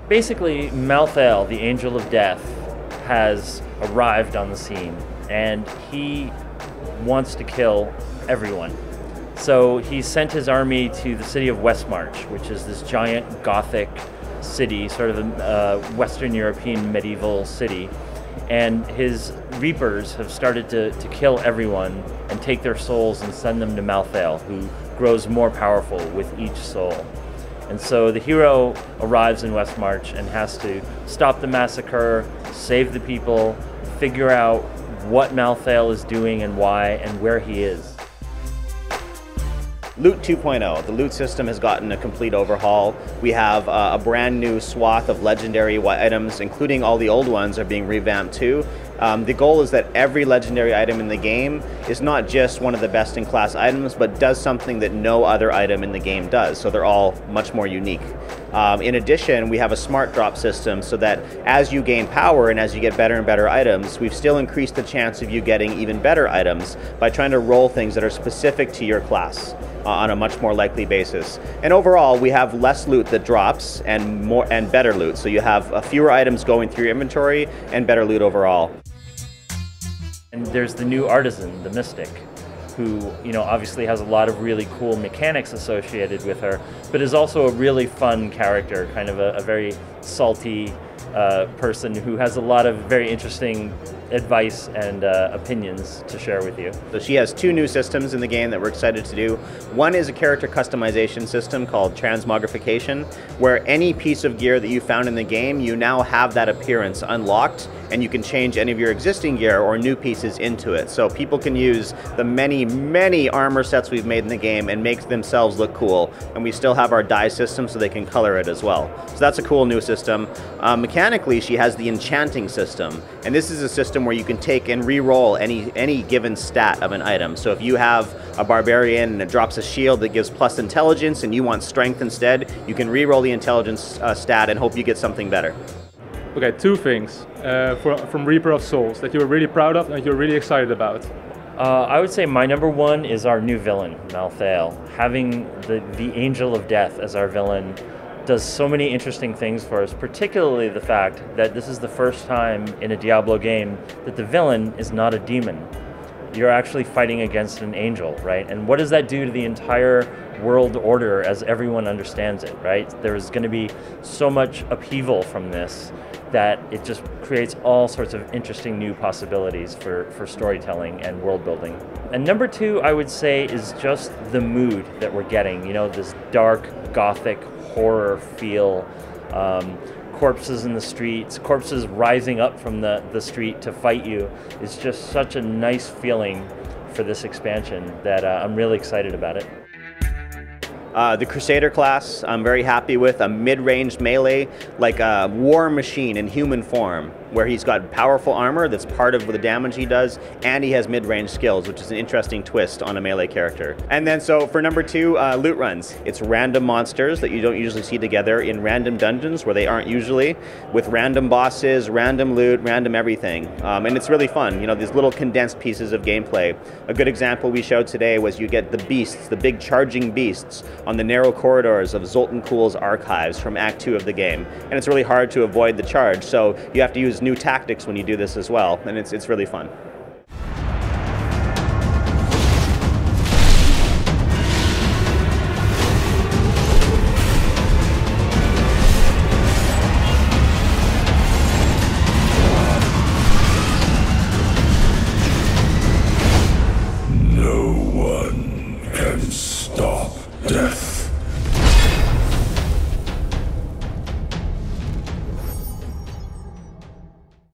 Basically, Maltheal, the Angel of Death, has arrived on the scene, and he wants to kill everyone. So he sent his army to the city of Westmarch, which is this giant Gothic city, sort of a Western European medieval city. And his reapers have started to kill everyone and take their souls and send them to Maltheal, who grows more powerful with each soul. And so the hero arrives in Westmarch and has to stop the massacre, save the people, figure out what Maltheal is doing and why and where he is. Loot 2.0, the loot system has gotten a complete overhaul. We have a brand new swath of legendary items, including all the old ones are being revamped too. The goal is that every legendary item in the game is not just one of the best in class items, but does something that no other item in the game does, so they're all much more unique. In addition, we have a smart drop system so that as you gain power and as you get better and better items, we've still increased the chance of you getting even better items by trying to roll things that are specific to your class on a much more likely basis. And overall, we have less loot that drops and better loot. So you have fewer items going through your inventory and better loot overall. And there's the new artisan, the Mystic, who, you know, obviously has a lot of really cool mechanics associated with her, but is also a really fun character, kind of a very salty person who has a lot of very interesting advice and opinions to share with you. So she has two new systems in the game that we're excited to do. One is a character customization system called Transmogrification, where any piece of gear that you found in the game, you now have that appearance unlocked, and you can change any of your existing gear or new pieces into it. So people can use the many armor sets we've made in the game and make themselves look cool, and we still have our dye system so they can color it as well. So that's a cool new system. Mechanically, she has the enchanting system, and this is a system where you can take and re-roll any given stat of an item. So if you have a barbarian and it drops a shield that gives plus intelligence and you want strength instead, you can re-roll the intelligence stat and hope you get something better. Okay, two things from Reaper of Souls that you're really proud of and you're really excited about. I would say my number one is our new villain, Maltheal. Having the Angel of Death as our villain does so many interesting things for us, particularly the fact that this is the first time in a Diablo game that the villain is not a demon. You're actually fighting against an angel, right? And what does that do to the entire world order as everyone understands it, right? There's going to be so much upheaval from this that it just creates all sorts of interesting new possibilities for storytelling and world building. And number two, I would say, is just the mood that we're getting. You know, this dark, gothic horror feel, corpses in the streets, corpses rising up from the street to fight you is just such a nice feeling for this expansion that I'm really excited about it. The Crusader class, I'm very happy with. A mid-range melee, like a war machine in human form, where he's got powerful armor that's part of the damage he does, and he has mid-range skills, which is an interesting twist on a melee character. And then so for number two, loot runs. It's random monsters that you don't usually see together in random dungeons where they aren't usually, with random bosses, random loot, random everything. And it's really fun, you know, these little condensed pieces of gameplay. A good example we showed today was you get the beasts, the big charging beasts, on the narrow corridors of Zoltan Kuhl's archives from Act 2 of the game. And it's really hard to avoid the charge, so you have to use new tactics when you do this as well, and it's really fun. No one can stop death.